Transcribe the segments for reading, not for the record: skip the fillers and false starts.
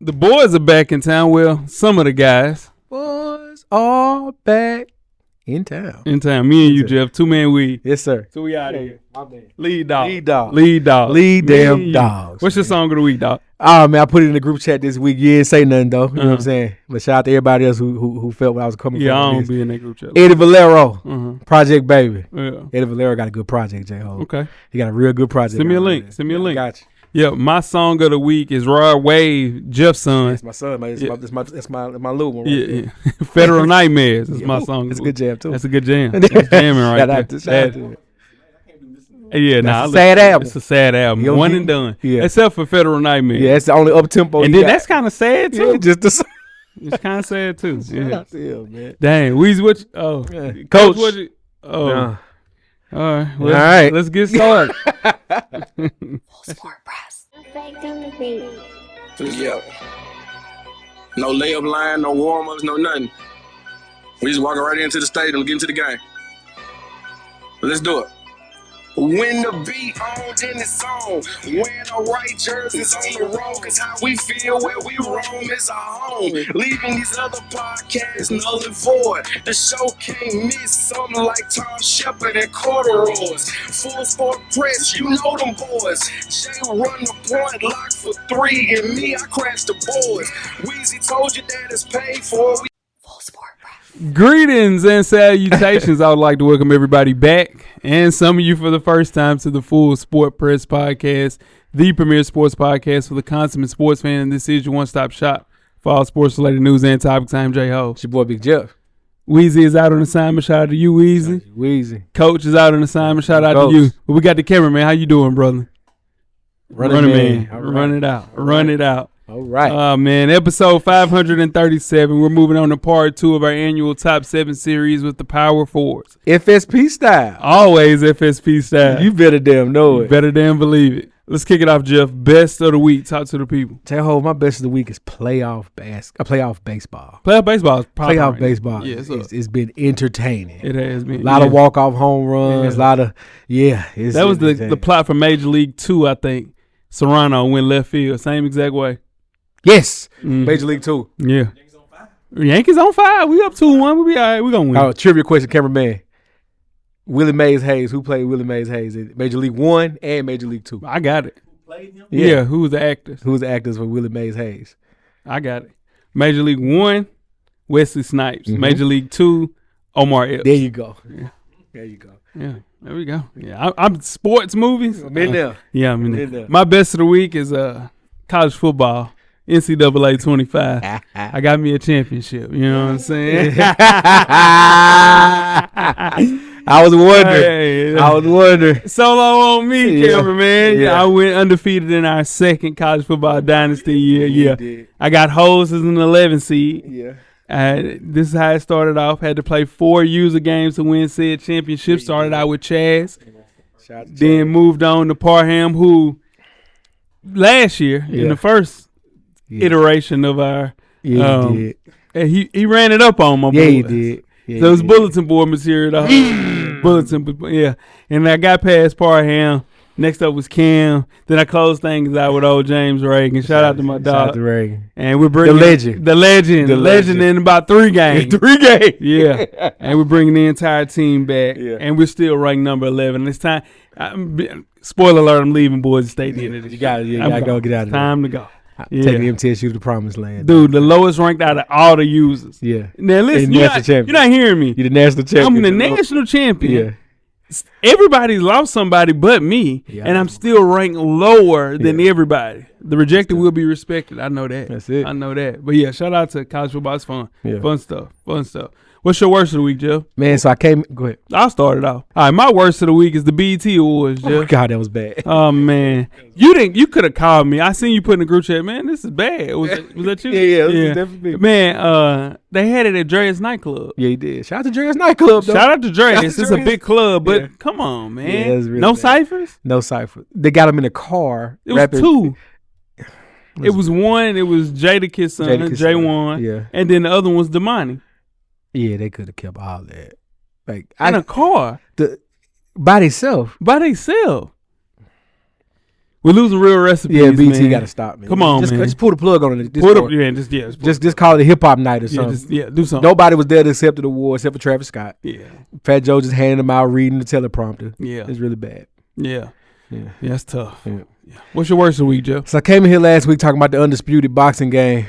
The boys are back in town. Well, some of the guys. Boys are back in town. Me and you, Jeff. 2-man weed. Yes, sir. So we out of here. My man. Lead dog. Lead damn you. dogs. What's your song of the week, dog? Oh, man, I put it in the group chat this week. You didn't say nothing, though. You know what I'm saying? But shout out to everybody else who felt what I was coming from. Yeah, I don't be in that group chat. Eddie Valero, Project Baby. Yeah. Eddie Valero got a good project, J-Ho. Okay. He got a real good project. Send me a link. Got you. Yeah, my song of the week is Rod Wave, Jeff's son. That's my son, man. That's my little one. Right yeah. Federal Nightmares is my song. That's a good jam, too. That's a good jam. That's jamming right there. Yeah, nah, sad album. It's a sad album. One and done. Yeah. Except for Federal Nightmares. Yeah, it's the only up-tempo. And then that's kind of sad, too. Yeah, it's kind of sad, too. Yeah. Him, man. Dang. Weezy, what you, yeah. Coach, what you, All right. All right. Let's get started. Full Sport Press. Yeah. No layup line, no warm-ups, no nothing. We just walking right into the stadium and get into the game. Let's do it. When the beat on, then it's on. Wearing the right jerseys on the road, cause how we feel where we roam is our home. Leaving these other podcasts null and void. The show can't miss something like Tom Shepard and corduroys. Full Sport Press, you know them boys. Jay run the point, lock for 3, and me, I crash the boards. Weezy told you that it's paid for. Full Sport Press. Greetings and salutations. I would like to welcome everybody back, and some of you for the first time, to the Full Sport Press Podcast, the premier sports podcast for the consummate sports fan. And this is your one-stop shop for all sports-related news and topics. I'm J-Ho. It's your boy Big Jeff. Weezy is out on assignment. Shout out to you, Weezy. Weezy. Coach is out on assignment. Shout out Coach. to you. But we got the cameraman. How you doing, brother? Running man. Right. Run it out. Run it out. All right. Man, episode 537. We're moving on to part 2 of our annual top 7 series with the Power Fours. FSP style. Always FSP style. You better damn know it. Better damn believe it. Let's kick it off, Jeff. Best of the week. Talk to the people. J-Ho, my best of the week is playoff baseball. Playoff baseball is proper. Playoff right baseball. Yeah, it's been entertaining. It has been. A lot of walk-off home runs. A lot of, that was the plot for Major League 2, I think. Serrano went left field. Same exact way. Yes. Major League 2. Yeah. Yankees on 5. We up 2-1. We be all right. We going to win. Oh, trivia question, cameraman. Willie Mays Hayes. Who played Willie Mays Hayes in Major League 1 and Major League 2? I got it. Who played him? Yeah. Who was the actors? Who was the actors for Willie Mays Hayes? I got it. Major League 1, Wesley Snipes. Major League 2, Omar Epps. There you go. Yeah. There you go. Yeah, there we go. Yeah, I'm sports movies. I'm in there. Yeah, I'm in there. My best of the week is college football, NCAA 25. I got me a championship. You know what I'm saying? I was wondering. Solo on me, cameraman. Yeah. I went undefeated in our second college football dynasty year. Yeah. I got Hoes as an 11 seed. Yeah. This is how it started off. Had to play 4 user games to win said championship. Started out with Chaz. Then moved on to Parham, who last year in the first iteration of our he did. He ran it up on my boys. Yeah, he did. Yeah, so it was bulletin board material. And I got past Parham. Next up was Cam. Then I closed things out with old James Reagan. Shout out to my dog. Shout out to Reagan. And we're bringing the legend in about 3 games. 3 games. Yeah. And we're bringing the entire team back. Yeah. And we're still ranked number 11. This time, spoiler alert, I'm leaving Boise State. You got to go get out of there. Time to go. Take the MTSU to the promised land. Dude, the lowest ranked out of all the users. Yeah. Now listen, you're not hearing me. You're the national champion. I'm the national champion. Yeah. Everybody's lost somebody but me, and I'm still ranked lower than everybody. The rejected will be respected. I know that. That's it. I know that. But yeah, shout out to college football. It's fun. Yeah. Fun stuff. What's your worst of the week, Jeff? Man, so I came. Go ahead. I'll start it off. All right, my worst of the week is the BET Awards, Jeff. Oh God, that was bad. Oh man, you could have called me. I seen you put in the group chat. Man, this is bad. Was that you? Yeah, it was definitely me. Man, they had it at Dre's nightclub. Yeah, he did. Shout out to Dre's nightclub. Though. Shout out to Dre's. It's a big club, but come on, man. Yeah, it was really no bad. ciphers. No cipher. They got him in a car. It was 2. It was one. It was Jadakiss son, J1. Yeah. And then the other one was Damani. Yeah, they could have kept all that. Like in a car. By themselves. By themselves. We're losing real recipes. Yeah, BT man. got to stop, man. Come on, man. Just pull the plug on it. Just call it a hip hop night or something. Do something. Nobody was there to accept the award except for Travis Scott. Yeah. Fat Joe just handing them out, reading the teleprompter. Yeah. It's really bad. Yeah. Yeah. Yeah, that's tough. Yeah. Yeah. What's your worst of the week, Joe? So I came in here last week talking about the undisputed boxing game,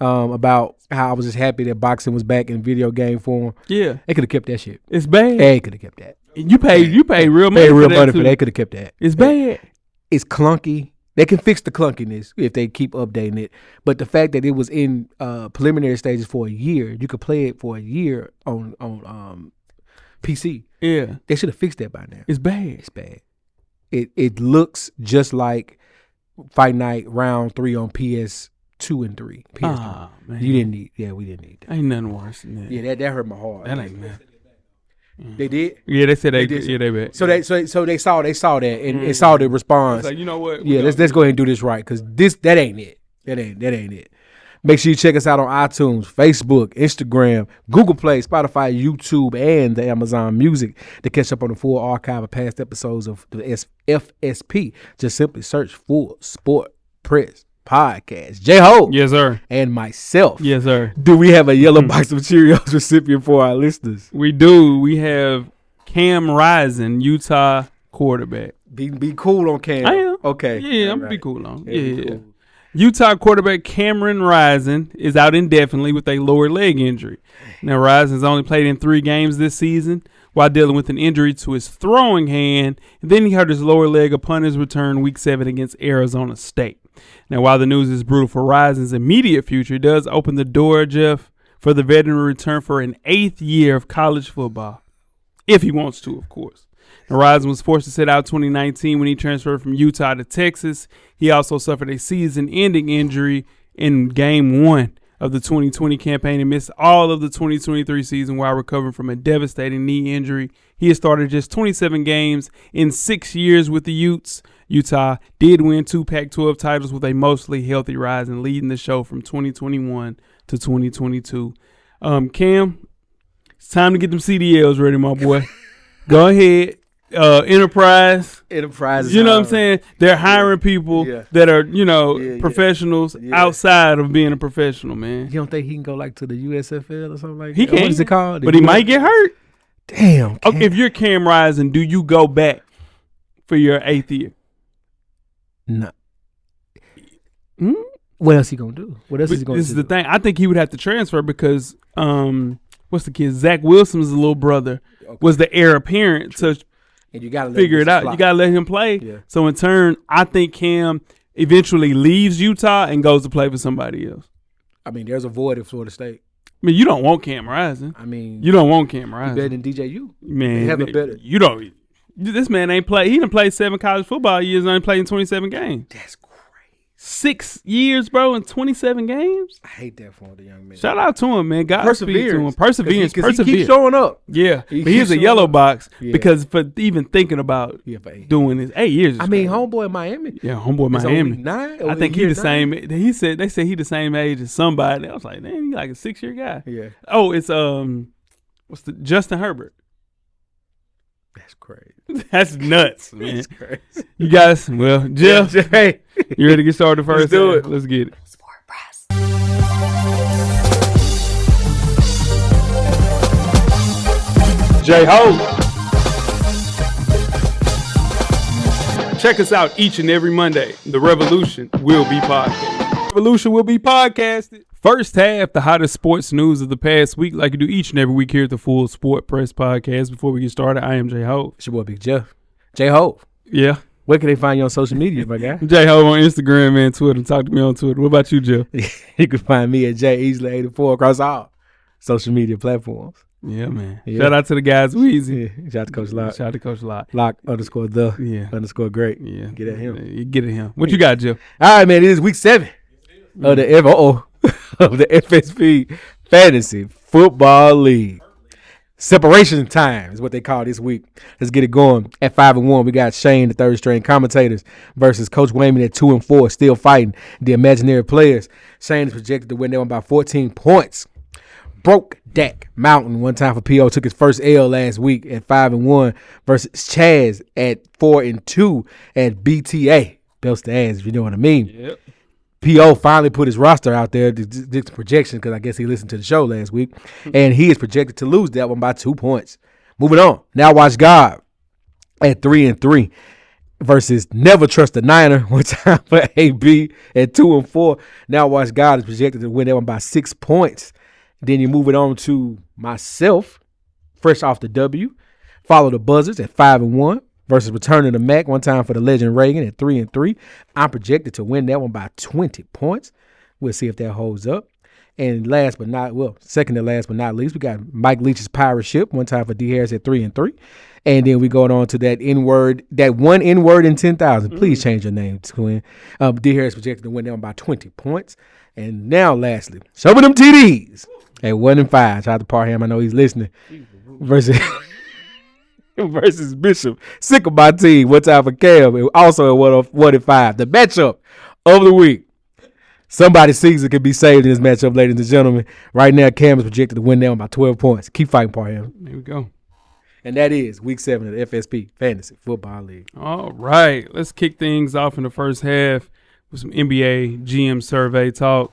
about how I was just happy that boxing was back in video game form. Yeah. They could have kept that shit. It's bad. They could have kept that. You paid real money. They could have kept that. It's bad. It's clunky. They can fix the clunkiness if they keep updating it. But the fact that it was in preliminary stages for a year, you could play it for a year on PC. Yeah. They should have fixed that by now. It's bad. It's bad. It looks just like Fight Night Round 3 on PS2 and 3. PS3. Ah, man. We didn't need that. Ain't nothing worse than that. Yeah, that hurt my heart. That ain't nothing. They did. Yeah, they said they did. Yeah, they bet. So they saw that and saw the response. It's like, you know what? Yeah, let's go ahead and do this right, because that ain't it. That ain't it. Make sure you check us out on iTunes, Facebook, Instagram, Google Play, Spotify, YouTube, and the Amazon Music to catch up on the full archive of past episodes of the FSP. Just simply search Full Sport Press Podcast. J-Ho. Yes, sir. And myself. Yes, sir. Do we have a yellow box of Cheerios recipient for our listeners? We do. We have Cam Rising, Utah quarterback. Be cool on Cam. I am. Okay. Yeah, I'm All going to be cool on. Yeah, Yeah. be cool. Utah quarterback Cameron Rising is out indefinitely with a lower leg injury. Now, Rising's only played in 3 games this season while dealing with an injury to his throwing hand, and then he hurt his lower leg upon his return Week 7 against Arizona State. Now, while the news is brutal for Rising's immediate future, it does open the door, Jeff, for the veteran to return for an 8th year of college football, if he wants to, of course. Rising was forced to sit out 2019 when he transferred from Utah to Texas. He also suffered a season-ending injury in Game 1 of the 2020 campaign and missed all of the 2023 season while recovering from a devastating knee injury. He has started just 27 games in 6 years with the Utes. Utah did win 2 Pac-12 titles with a mostly healthy Rising, leading the show from 2021 to 2022. Cam, it's time to get them CDLs ready, my boy. Go ahead. Enterprise, you know what I'm saying? They're hiring people that are, professionals outside of being a professional, man. You don't think he can go like to the USFL or something like that? He can. What is it called? But he might get hurt. Damn. Okay, if you're Cam Rising, do you go back for your 8th year? No. What else he gonna do? What else is he gonna do? This is the thing. I think he would have to transfer because what's the kid? Zach Wilson's little brother was the heir apparent to and you gotta figure it out. You gotta let him play. Yeah. So in turn, I think Cam eventually leaves Utah and goes to play for somebody else. I mean, there's a void at Florida State. I mean, you don't want Cam Rising. I mean, you don't want Cam Rising. Better than DJU. Man, they have it better. You don't. This man ain't play. He done played 7 college football years and only played in 27 games. That's crazy. 6 years, bro, in 27 games. I hate that for the young man. Shout out to him, man. God speak to him. Perseverance. He keeps showing up. Yeah, but he's a yellow box because for even thinking about doing this 8 years. I mean, homeboy in Miami. Yeah, homeboy Miami. 9. I think he's the same. They said he the same age as somebody. I was like, man, he like a 6-year guy. Yeah. Oh, it's Justin Herbert. That's crazy. That's nuts, man. That's crazy. You guys, well, Jeff, hey, you ready to get started first? Let's do it. Let's get it. Sport Press. J-Ho. Check us out each and every Monday. The Revolution will be podcasted. Revolution will be podcasted. First half, the hottest sports news of the past week, like you do each and every week here at the Full Sport Press Podcast. Before we get started, I am J-Ho. It's your boy Big Jeff. J-Ho. Yeah. Where can they find you on social media, my guy? J-Ho on Instagram and Twitter. Talk to me on Twitter. What about you, Jeff? You can find me at JEasley84 across all social media platforms. Yeah, man. Yeah. Shout out to the guys, Weezy. Yeah. Shout out to Coach Lock. Shout out to Coach Lock. Lock _the great. Yeah. Get at him. You get at him. What you got, Jeff? All right, man. It is week 7 of the FSP Fantasy Football League. Separation time is what they call this week. Let's get it going. At 5-1, we got Shane, the third string commentators, versus Coach Wayman at 2-4, still fighting the imaginary players. Shane is projected to win that one by 14 points. Broke Dak Mountain one time for PO, took his first L last week at 5-1 versus Chaz at 4-2 at BTA. belts the ass, if you know what I mean. Yep. P.O. finally put his roster out there to do some projections because I guess he listened to the show last week, and he is projected to lose that one by 2 points. Moving on. Now watch God at 3-3 versus Never Trust the Niner. One time for AB at 2-4. Now watch God is projected to win that one by 6 points. Then you move it on to myself, fresh off the W. Follow the Buzzards at 5-1 versus returning to Mac. One time for the legend Reagan at 3-3. I'm projected to win that one by 20 points. We'll see if that holds up. And second to last but not least, we got Mike Leach's Pirate Ship. One time for D Harris at 3-3. And then we going on to that one N-word in 10,000. Please change your name, twin. D Harris projected to win that one by 20 points. And now, lastly, some of them TDs at 1-5. Shout out to Parham. I know he's listening. Versus Bishop. Sick of my team. One time for Cam. Also at 1-5. The matchup of the week. Somebody's season could be saved in this matchup, ladies and gentlemen. Right now, Cam is projected to win that one by 12 points. Keep fighting, Parham. There we go. And that is Week 7 of the FSP Fantasy Football League. All right. Let's kick things off in the first half with some NBA GM survey talk.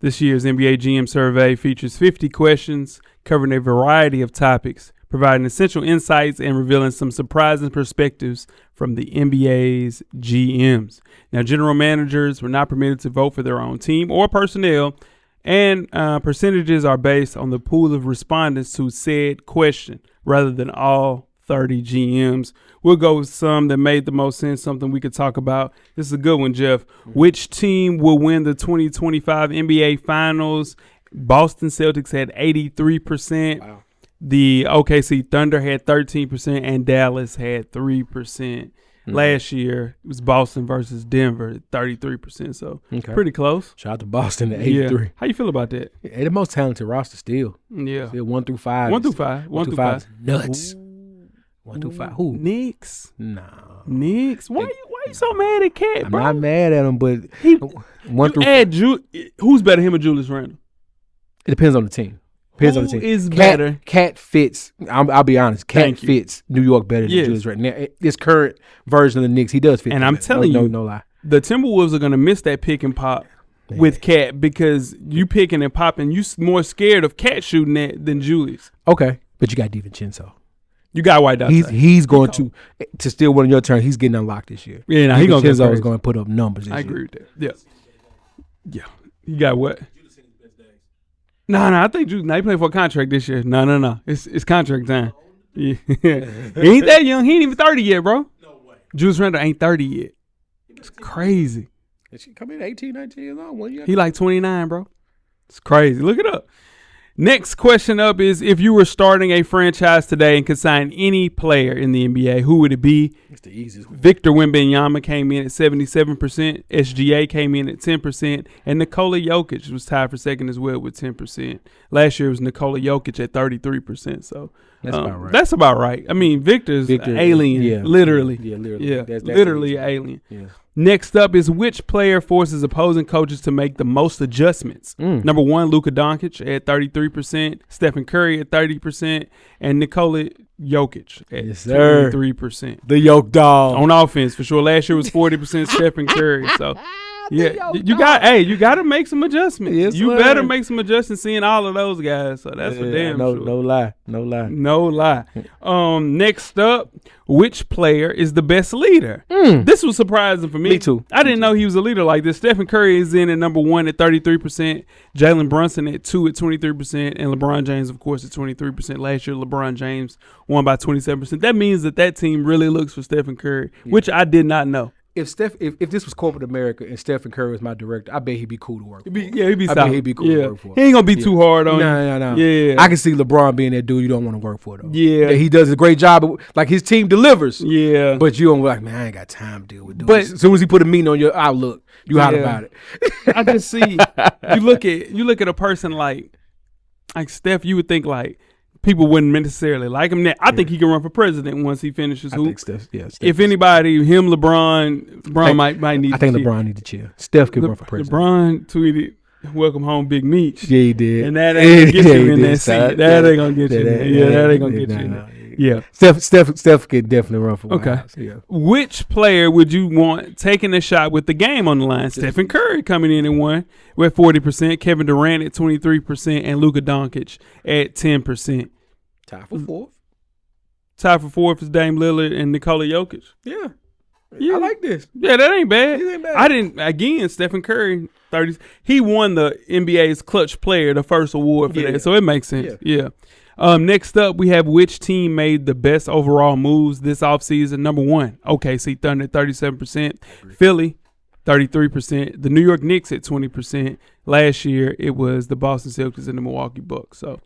This year's NBA GM survey features 50 questions covering a variety of topics, providing essential insights and revealing some surprising perspectives from the NBA's GMs. Now, general managers were not permitted to vote for their own team or personnel, and percentages are based on the pool of respondents to said question rather than all 30 GMs. We'll go with some that made the most sense, something we could talk about. This is a good one, Jeff. Which team will win the 2025 NBA Finals? Boston Celtics had 83%. Wow. The OKC Thunder had 13%, and Dallas had 3%. Last year, it was Boston versus Denver at 33%, so pretty close. Shout out to Boston at 83. Yeah. How you feel about that? They're the most talented roster still. Yeah. Still 1 through 5. 1 through 5. 1 through 5. Nuts. Ooh. 1 through 5. Who? Knicks. No. Knicks. Why you so mad at Cat, bro? I'm not mad at him, but who's better, him or Julius Randle? It depends on the team. Depends on the team. Who is better? Cat fits. I'll be honest. Cat fits New York better than Julius Randle. Now, this current version of the Knicks, he does fit. And I'm telling you, no lie. The Timberwolves are going to miss that pick and pop with Cat because you picking and popping. You more scared of Cat shooting that than Julius. Okay, but you got DiVincenzo. You got White Dot. He's going to steal one of your turns. He's getting unlocked this year. Yeah, he's going to DiVincenzo is going to put up numbers. I agree with that. Yeah. You got what? No, I think he playing for a contract this year. No. It's contract time. Yeah. He ain't that young. He ain't even 30 yet, bro. No way. Julius Randle ain't 30 yet. It's crazy. She come in 18, 19 years old. He like 29, bro. It's crazy. Look it up. Next question up is, if you were starting a franchise today and could sign any player in the NBA, who would it be? It's the easiest one. Victor Wembanyama came in at 77%. SGA came in at 10%. And Nikola Jokic was tied for second as well with 10%. Last year it was Nikola Jokic at 33%. So that's about right. That's about right. I mean, Victor's an alien. Yeah. Literally. Yeah, literally. Yeah, that's literally an alien. Yeah. Next up is, which player forces opposing coaches to make the most adjustments? Number 1, Luka Doncic at 33%, Stephen Curry at 30%, and Nikola Jokic at 23%. The Yoke Dog. On offense, for sure. Last year was 40% Stephen Curry. So, yeah, you got to make some adjustments. Yes, you better make some adjustments seeing all of those guys. So that's for damn sure. No lie. Next up, which player is the best leader? This was surprising for me. Me too. I didn't know he was a leader like this. Stephen Curry is in at number 1 at 33%, Jalen Brunson at 2 at 23%, and LeBron James, of course, at 23%. Last year, LeBron James won by 27%. That means that team really looks for Stephen Curry, which I did not know. If this was corporate America and Stephen Curry was my director, I bet he'd be cool to work for. He'd be solid. I bet he'd be cool to work for. He ain't gonna be too hard on you. No. Yeah, I can see LeBron being that dude you don't want to work for though. Yeah, he does a great job. Like his team delivers. Yeah, but you don't be like, man, I ain't got time to deal with dudes. But as soon as he put a meeting on your outlook, you hot about it. I just see you look at a person like Steph. You would think like people wouldn't necessarily like him. I think he can run for president once he finishes hoop. Steph, if anybody, him, LeBron might need. I think LeBron need to chill. Steph can run for president. LeBron tweeted, "Welcome home, Big Meech." Yeah, he did. And that ain't gonna get you in that seat. That ain't gonna get you. Yeah, that ain't gonna get you. Yeah. Steph can definitely run for Okay. miles. Yeah. Which player would you want taking a shot with the game on the line? Stephen Curry coming in at 1 with 40%, Kevin Durant at 23%, and Luka Doncic at 10%. Tie for fourth. Tied for fourth is Dame Lillard and Nikola Jokic. Yeah. Yeah. I like this. Yeah, that ain't bad. It ain't bad. I didn't. Again, Stephen Curry, 30. He won the NBA's Clutch Player, the first award for that, so it makes sense. Yeah. Next up, we have which team made the best overall moves this offseason? Number 1, OKC Thunder, 37%. Philly, 33%. The New York Knicks at 20%. Last year, it was the Boston Celtics and the Milwaukee Bucks. So,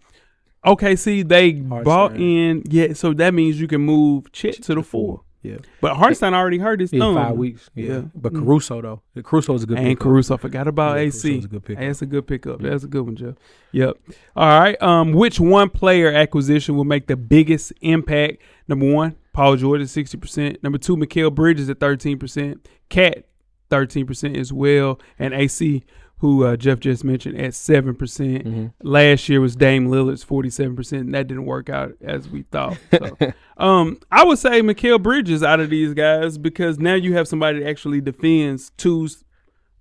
OKC, they bought in. Yeah, so that means you can move Chet to the 4. Yeah. But Hartenstein already hurt his thumb. 5 weeks. Yeah. But Caruso, though. Caruso is a good And pickup. Caruso, forgot about Yeah, AC. Caruso's a good pickup. Hey, that's a good pickup. That's a good one, Jeff. Yep. All right. Which one player acquisition will make the biggest impact? Number 1, Paul George at 60%. Number 2, Mikal Bridges at 13%. Cat, 13% as well. And AC, who Jeff just mentioned, at 7%. Last year was Dame Lillard's 47%, and that didn't work out as we thought. So, I would say Mikal Bridges out of these guys because now you have somebody that actually defends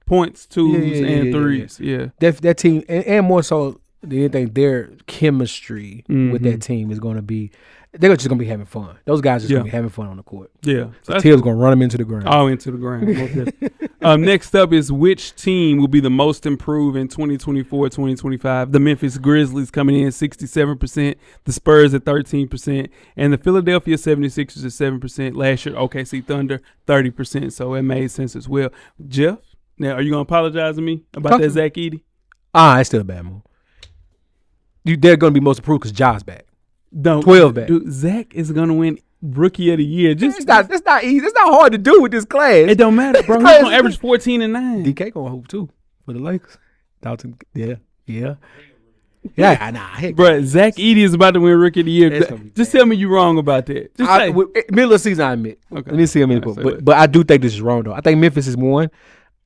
points, twos, and threes. Yeah. That team, and more so than anything, their chemistry with that team is going to be. They're just going to be having fun. Those guys are just going to be having fun on the court. Yeah. So Tibbs going to run them into the ground. All into the ground. Next up is which team will be the most improved in 2024-2025? The Memphis Grizzlies coming in 67%, the Spurs at 13%, and the Philadelphia 76ers at 7%. Last year, OKC Thunder, 30%. So it made sense as well. Jeff, now are you going to apologize to me about that Zach Edey? It's still a bad move. They're going to be most improved because Ja's back. No, 12 back. Dude, Zach is going to win Rookie of the Year. That's not easy. That's not hard to do with this class. It don't matter, bro. He's going to average 14 and 9. DK going to hoop too for the Lakers. Dalton, yeah. Bro, Zach Edey is about to win Rookie of the Year. Just tell me you're wrong about that. Just say. Middle of the season, I admit. Okay. Let me see him in but I do think this is wrong, though. I think Memphis is 1.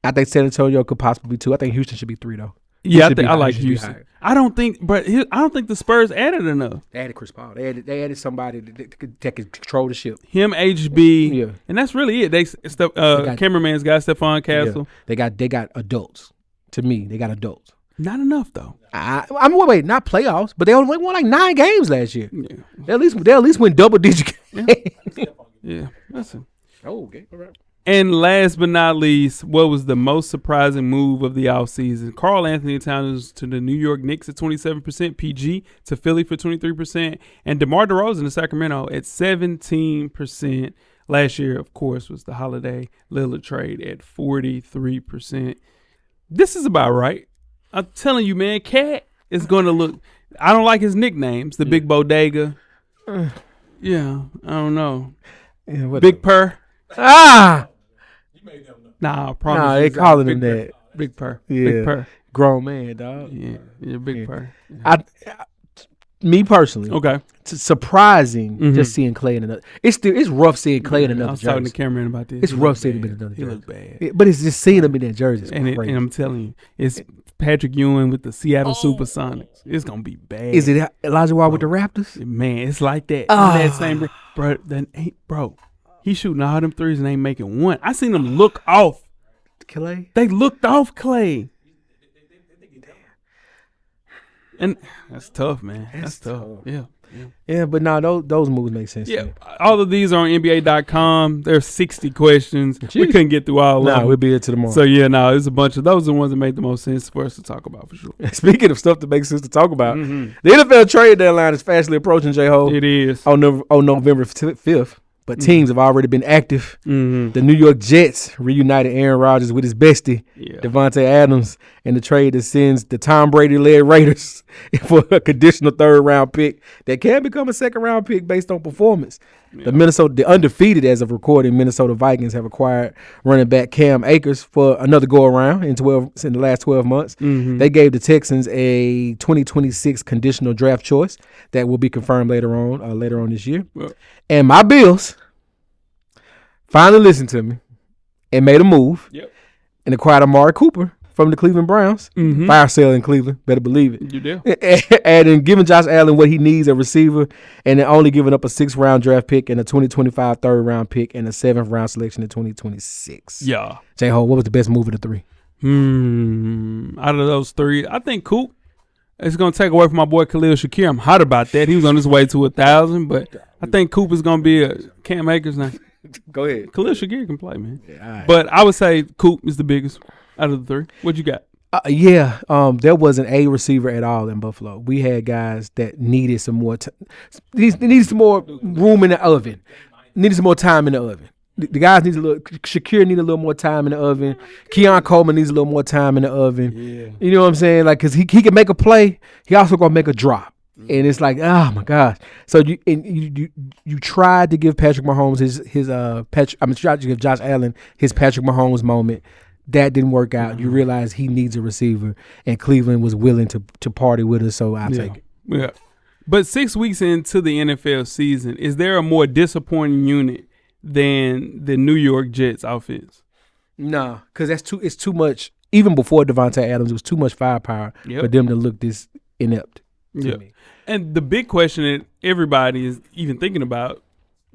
I think San Antonio could possibly be 2. I think Houston should be 3, though. Yeah, I like Houston. I don't think the Spurs added enough. They added Chris Paul. They added somebody that could control the ship. Him, HB, and that's really it. They cameraman's got Stephon Castle. Yeah. They got adults. To me, they got adults. Not enough though. Wait, not playoffs, but they only won like 9 games last year. Yeah. They at least win double digit games. Yeah. Listen. Oh, okay, all right. And last but not least, what was the most surprising move of the offseason? Karl-Anthony Towns to the New York Knicks at 27%, PG to Philly for 23%, and DeMar DeRozan to Sacramento at 17%. Last year, of course, was the Holiday Lillard trade at 43%. This is about right. I'm telling you, man, Cat is going to look – I don't like his nicknames, the Big Bodega. Yeah, I don't know. Yeah, Big Purr. Nah, I promise. Nah, they calling him that. Big Purr. Yeah. Big Purr. Grown man, dog. Yeah, Big Purr. Me personally, okay, it's surprising just seeing Clay in another. It's rough seeing Clay in another I was jersey. talking to Cameron about this. It's rough seeing him in another jersey. He looks bad. But it's just seeing him in that jersey. And I'm telling you, it's Patrick Ewing with the Seattle Supersonics. It's gonna be bad. Is it Elijah Wall with the Raptors? Man, it's like that. That same bro. He shooting all them threes and ain't making one. I seen them look off. Clay? They looked off Clay. And that's tough, man. That's tough. Yeah, but no, those moves make sense. Yeah, all of these are on NBA.com. There's 60 questions. Jeez. We couldn't get through all of them. We'll be here till tomorrow. So, there's a bunch of those are the ones that make the most sense for us to talk about for sure. Speaking of stuff that makes sense to talk about, the NFL trade deadline is fastly approaching, J-Ho. It is. On November 5th. But teams have already been active. The New York Jets reunited Aaron Rodgers with his bestie, DeVante Adams, in the trade that sends the Tom Brady-led Raiders for a conditional 3rd-round pick that can become a 2nd-round pick based on performance. The undefeated as of recording Minnesota Vikings have acquired running back Cam Akers for another go-around in the last 12 months. They gave the Texans a 2026 conditional draft choice that will be confirmed later on this year. And my Bills finally listened to me and made a move and acquired Amari Cooper from the Cleveland Browns. Mm-hmm. Fire sale in Cleveland. Better believe it. You do. And then giving Josh Allen what he needs, a receiver, and then only giving up a 6th-round draft pick and a 2025 third-round pick and a 7th-round selection in 2026. Yeah. J-Ho, what was the best move of the 3? Out of those 3, I think Coop. It's going to take away from my boy Khalil Shakir. I'm hot about that. He was on his way to 1,000, but I think Coop is going to be a Cam Akers now. Go ahead. Khalil Shakir can play, man. Yeah, all right. But I would say Coop is the biggest out of the 3. What you got? There wasn't a receiver at all in Buffalo. We had guys that needed some more needed some more room in the oven. Needed some more time in the oven. The guys need Shakir needs a little more time in the oven. Keon Coleman needs a little more time in the oven. Yeah. You know what I'm saying? Like, because he can make a play, he also going to make a drop. And it's like, oh my gosh! So you tried to give Patrick Mahomes tried to give Josh Allen his Patrick Mahomes moment. That didn't work out. You realize he needs a receiver, and Cleveland was willing to party with us. So I'll take it. Yeah, but 6 weeks into the NFL season, is there a more disappointing unit than the New York Jets offense? No, because it's too much. Even before DeVante Adams, it was too much firepower for them to look this inept. To me. And the big question that everybody is even thinking about,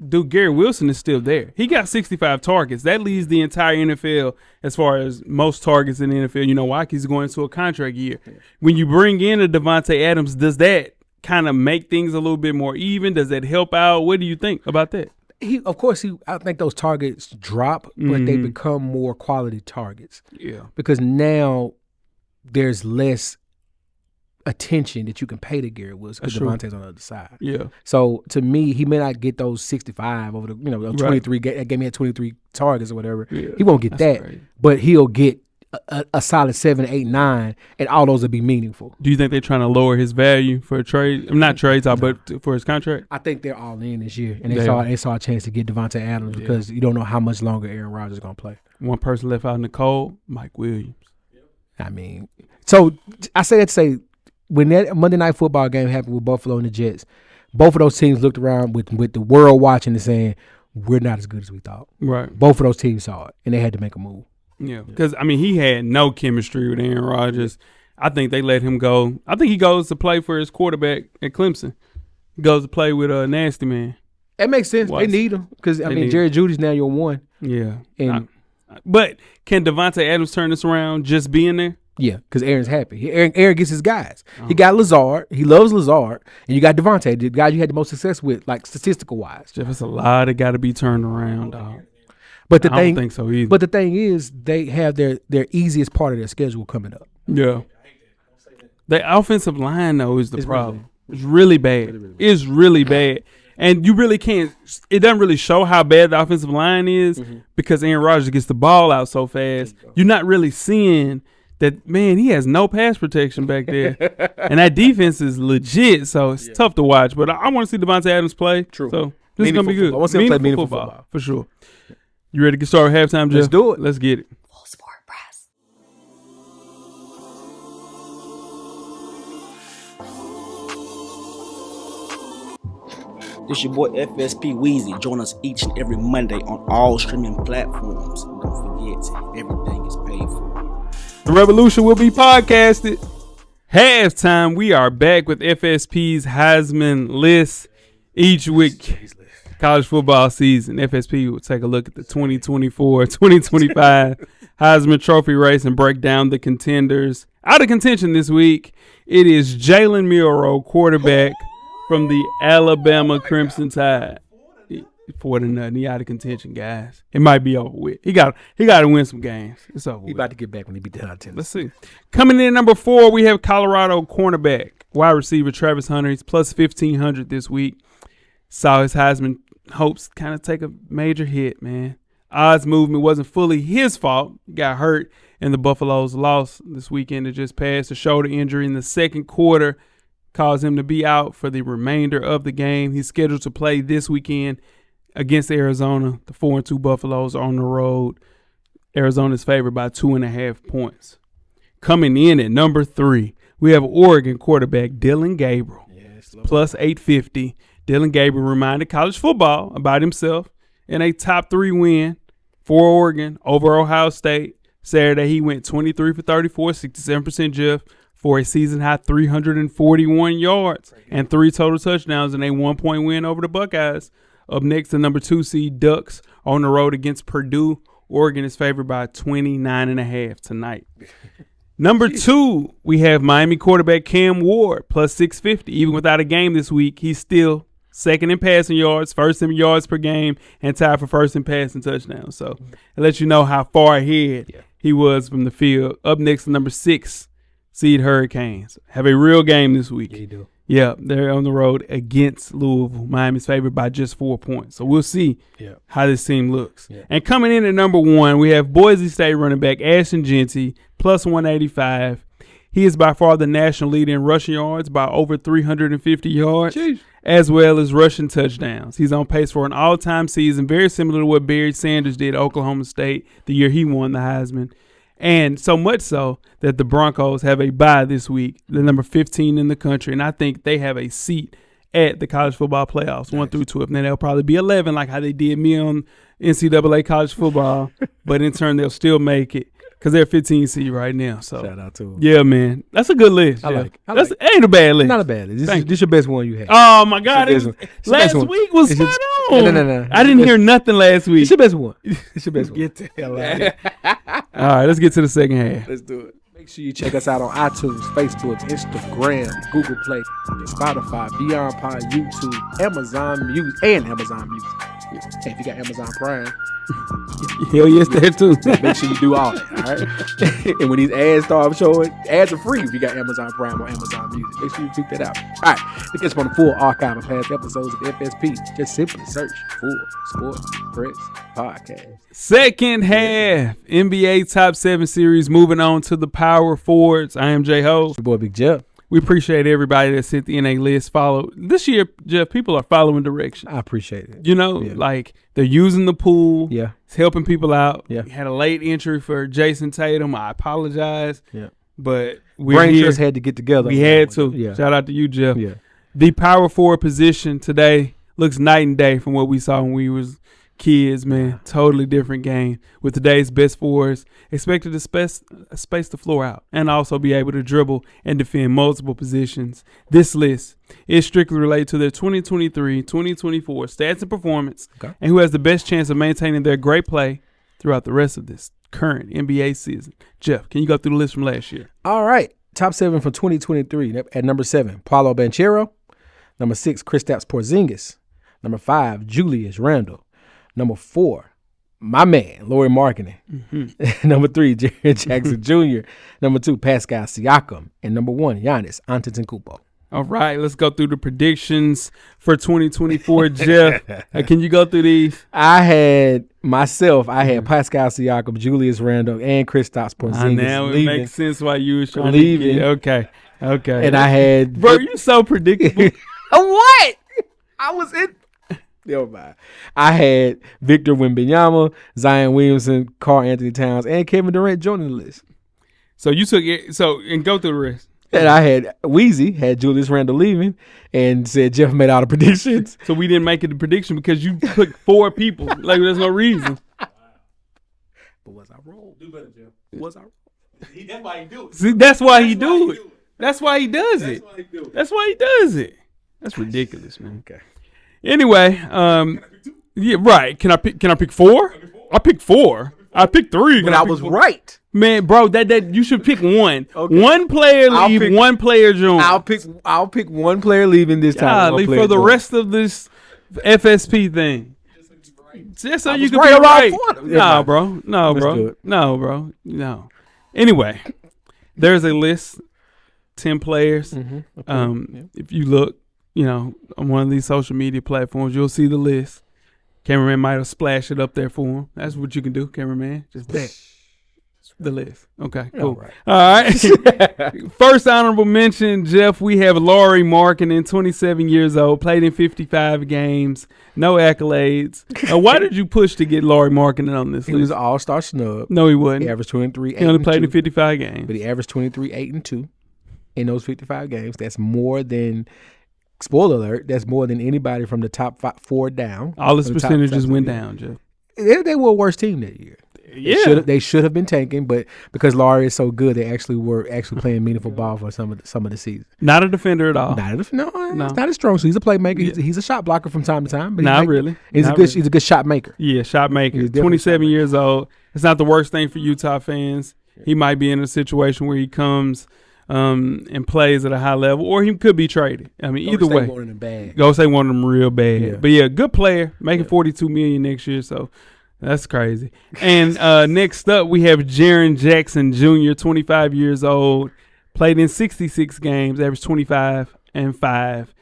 dude, Gary Wilson is still there. He got 65 targets. That leads the entire NFL as far as most targets in the NFL. You know why? He's going into a contract year. When you bring in a DeVante Adams, does that kind of make things a little bit more even? Does that help out? What do you think about that? I think those targets drop, but they become more quality targets. Yeah. Because now there's less attention that you can pay to Gary Wilson because Devontae's on the other side. Yeah. So to me, he may not get those 65 over the 23 game. He had 23 targets or whatever. Yeah, he won't get that, great. But he'll get a solid 7, 8, 9, and all those will be meaningful. Do you think they're trying to lower his value for a trade? Not trades, but for his contract. I think they're all in this year, and they saw a chance to get DeVante Adams because you don't know how much longer Aaron Rodgers is going to play. One person left out in the cold, Mike Williams. I mean, so I say that to say, when that Monday Night Football game happened with Buffalo and the Jets, both of those teams looked around with the world watching and saying, we're not as good as we thought. Right. Both of those teams saw it, and they had to make a move. Yeah, because, I mean, he had no chemistry with Aaron Rodgers. I think they let him go. I think he goes to play for his quarterback at Clemson. He goes to play with a nasty man. That makes sense. They need him because, I mean, Jerry Jeudy's now your one. Yeah. And but can DeVante Adams turn this around just being there? Yeah, because Aaron's happy. Aaron gets his guys. He got Lazard. He loves Lazard. And you got DeVante, the guy you had the most success with, like statistical-wise. Jeff, it's a lot that got to be turned around, dog. But I don't think so either. But the thing is, they have their easiest part of their schedule coming up. Yeah. The offensive line, though, is the problem. It's really bad. It's really bad. And you really can't – it doesn't really show how bad the offensive line is because Aaron Rodgers gets the ball out so fast. You're not really seeing that, man, he has no pass protection back there. And that defense is legit, so it's tough to watch. But I want to see DeVante Adams play. True. So this is going to be good. I want to see him play meaningful football. For sure. You ready to get started with halftime, Jeff? Let's do it. Let's get it. Full Sport Press. This your boy FSP Weezy. Join us each and every Monday on all streaming platforms. And don't forget, everything is paid for. The revolution will be podcasted. Halftime, we are back with FSP's Heisman list each week. College football season. FSP will take a look at the 2024-2025 Heisman Trophy race and break down the contenders. Out of contention this week, it is Jalen Milroe, quarterback from the Alabama Crimson Tide. 4-0. He out of contention, guys. It might be over with. He got to win some games. It's over. He about to get back when he beat that out of 10. Let's see. Coming in at number 4, we have Colorado cornerback, wide receiver Travis Hunter. He's plus 1,500 this week. Saw his Heisman hopes kind of take a major hit, man. Odds movement wasn't fully his fault. He got hurt, and the Buffaloes lost this weekend. It just passed. A shoulder injury in the second quarter caused him to be out for the remainder of the game. He's scheduled to play this weekend against Arizona. The 4-2 Buffaloes are on the road. Arizona's favored by 2.5 points. Coming in at number 3, we have Oregon quarterback Dylan Gabriel, plus 850. Dylan Gabriel reminded college football about himself in a top 3 win for Oregon over Ohio State. Saturday, he went 23 for 34, 67% Jeff, for a season-high 341 yards and 3 total touchdowns in a 1-point win over the Buckeyes. Up next, the number 2 seed Ducks on the road against Purdue. Oregon is favored by 29.5 tonight. Number 2, we have Miami quarterback Cam Ward, plus 650. Even without a game this week, he's still second in passing yards, first in yards per game, and tied for first in passing touchdowns. So it lets you know how far ahead he was from the field. Up next, the number 6 seed Hurricanes. Have a real game this week. Yeah, you do. Yeah, they're on the road against Louisville. Miami's favored by just 4 points. So we'll see how this team looks. Yeah. And coming in at number 1, we have Boise State running back Ashton Jeanty, plus 185. He is by far the national leader in rushing yards by over 350 yards, as well as rushing touchdowns. He's on pace for an all-time season, very similar to what Barry Sanders did at Oklahoma State the year he won the Heisman. And so much so that the Broncos have a bye this week, the number 15 in the country, and I think they have a seat at the college football playoffs, 1 through 12. Now, they'll probably be 11 like how they did me on NCAA college football, but in turn, they'll still make it because they're 15 seed right now. So shout out to them. Yeah, man. That's a good list. I like it. That's ain't a bad list. Not a bad list. This your best one you had. Oh, my God. Last week was spot on. No. I didn't hear nothing last week. It's your best one. It's your best one. Get the hell out of here. All right, let's get to the second half. Let's do it. Make sure you check us out on iTunes, Facebook, Instagram, Google Play, Spotify, Beyond Pod, YouTube, Amazon Music, and Amazon Music. Hey, if you got Amazon Prime, hell yes, there too. Make sure you do all that, all right? And when these ads start showing, ads are free if you got Amazon Prime or Amazon Music. Make sure you check that out. All right, to catch up on the full archive of past episodes of FSP, just simply search Full Sports Press Podcast. Second half, NBA Top 7 series, moving on to the power forwards. I am J-Ho. Your boy Big Jeff. We appreciate everybody that sent the NA list. Follow this year, Jeff. People are following direction. I appreciate it. You know, like they're using the pool. Yeah, it's helping people out. Yeah, we had a late entry for Jason Tatum. I apologize. Yeah, but Brain Trust had to get together. We had to. Yeah. Shout out to you, Jeff. Yeah, the power forward position today looks night and day from what we saw when we was kids, man. Totally different game. With today's best forwards expected to space the floor out and also be able to dribble and defend multiple positions. This list is strictly related to their 2023-2024 stats and performance, and who has the best chance of maintaining their great play throughout the rest of this current NBA season. Jeff, can you go through the list from last year? All right. Top 7 from 2023. At number 7, Paolo Banchero. Number 6, Kristaps Porzingis. Number 5, Julius Randle. Number 4, my man, Lauri Markkanen. Mm-hmm. Number 3, Jaren Jackson Jr. Number 2, Pascal Siakam. And number 1, Giannis Antetokounmpo. All right, let's go through the predictions for 2024, Jeff. Can you go through these? I had Pascal Siakam, Julius Randle, and Kristaps Porzingis. Now it makes sense why you was trying to get okay. And I had... Bro, you so predictable. What? I was in... Never mind. I had Victor Wembanyama, Zion Williamson, Karl-Anthony Towns, and Kevin Durant joining the list. So you took it. And go through the rest. And I had Weezy, had Julius Randle leaving, and said Jeff made all the predictions. So we didn't make it a prediction because you put 4 people. Like, there's no reason. But was I wrong? Do better, Jeff. Was I wrong? That's why he do it. See, that's why he do it. That's why he does it. That's why he does it. That's ridiculous, man. Okay. Anyway, yeah, right. Can I pick 4? I picked 4. I picked 3. But I was 4? Right. Man, bro, that you should pick 1. Okay. One player leave, one player join. I'll pick one player leaving this time. For the rest of this FSP thing. Just so you can right be right. No, bro. No. Anyway, there's a list, 10 players. Mm-hmm. Okay. If you look, on one of these social media platforms, you'll see the list. Cameraman might have splashed it up there for him. That's what you can do, cameraman. Just that. The list. Okay, cool. All right. First honorable mention, Jeff, we have Lauri Markkanen, 27 years old, played in 55 games, no accolades. Why did you push to get Lauri Markkanen on this list? He was an all-star snub. No, he wasn't. He averaged 23, 8, He only played in 55 games. But he averaged 23, 8, and 2 in those 55 games. That's more than... Spoiler alert, that's more than anybody from the top 4 down. All his percentages went down, Jeff. They were a worse team that year. Yeah. They should have been tanking, but because Lauri is so good, they were playing meaningful ball for some of the season. Not a defender at all. No, it's not his strong suit. He's a playmaker. Yeah. He's a shot blocker from time to time. But He's a good shot maker. Yeah, shot maker. 27 years old. It's not the worst thing for Utah fans. He might be in a situation where he comes and plays at a high level, or he could be traded. I mean, either way. Go say one of them real bad. Yeah. But yeah, good player, making $42 million next year. So that's crazy. And next up, we have Jaren Jackson Jr., 25 years old, played in 66 games, averaged 25 and 5.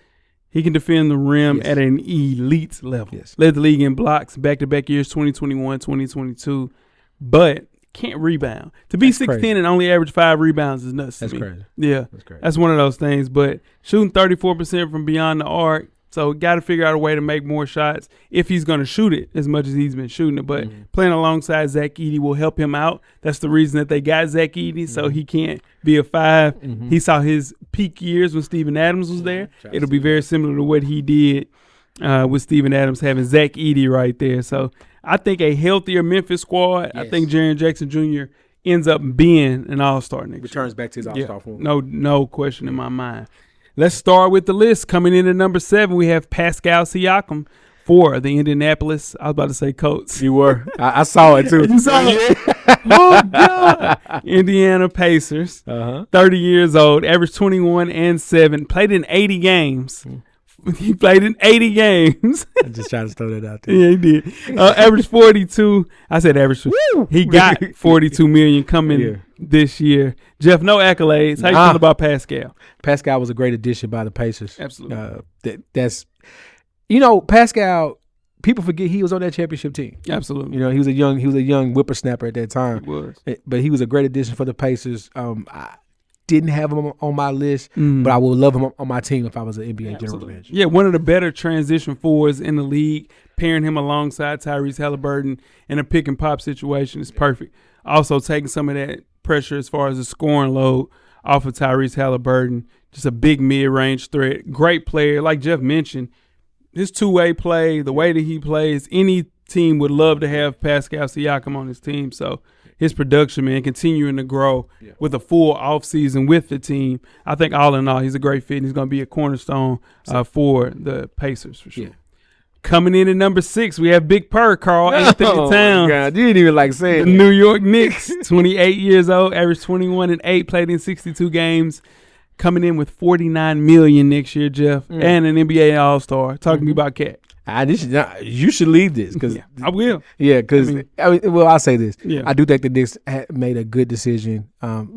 He can defend the rim at an elite level. Yes. Led the league in blocks back-to-back years, 2021, 2022. But can't rebound. To be 6'10" and only average 5 rebounds is nuts to me. That's crazy. Yeah. That's crazy. That's one of those things. But shooting 34% from beyond the arc, so got to figure out a way to make more shots if he's going to shoot it as much as he's been shooting it. But playing alongside Zach Edey will help him out. That's the reason that they got Zach Edey, so he can't be a 5. He saw his peak years when Steven Adams was there. It'll be very similar to what he did with Steven Adams, having Zach Edey right there. So I think a healthier Memphis squad, I think Jaren Jackson Jr. ends up being an all-star next year. Returns back to his all-star form. No question in my mind. Let's start with the list. Coming in at number 7, we have Pascal Siakam for the Indianapolis. I was about to say Colts. You were. I saw it, too. You saw it? Oh, God. Indiana Pacers. 30 years old, averaged 21 and 7, played in 80 games. He played in 80 games. I just tried to throw that out there. Yeah, he did. Average 42. I said average. Woo! He got $42 million coming this year. Jeff, no accolades. How you feel about Pascal? Pascal was a great addition by the Pacers. Absolutely. Pascal. People forget he was on that championship team. Absolutely. He was a young whippersnapper at that time. He was. But he was a great addition for the Pacers. I didn't have him on my list, but I would love him on my team if I was an NBA general manager. Yeah, one of the better transition forwards in the league. Pairing him alongside Tyrese Halliburton in a pick and pop situation is perfect. Also taking some of that pressure as far as the scoring load off of Tyrese Halliburton. Just a big mid-range threat. Great player. Like Jeff mentioned, his two-way play, the way that he plays, any team would love to have Pascal Siakam on his team. So his production, man, continuing to grow with a full offseason with the team. I think all in all, he's a great fit, and he's going to be a cornerstone for the Pacers for sure. Yeah. Coming in at number 6, we have Big Purr, Carl, eighth in the town. God, you didn't even like saying the New York Knicks, 28 years old, averaged 21 and 8, played in 62 games. Coming in with $49 million next year, Jeff, and an NBA All-Star. Talking to me about Cat. You should leave this because I will. Yeah, because I'll say this. Yeah. I do think the Knicks made a good decision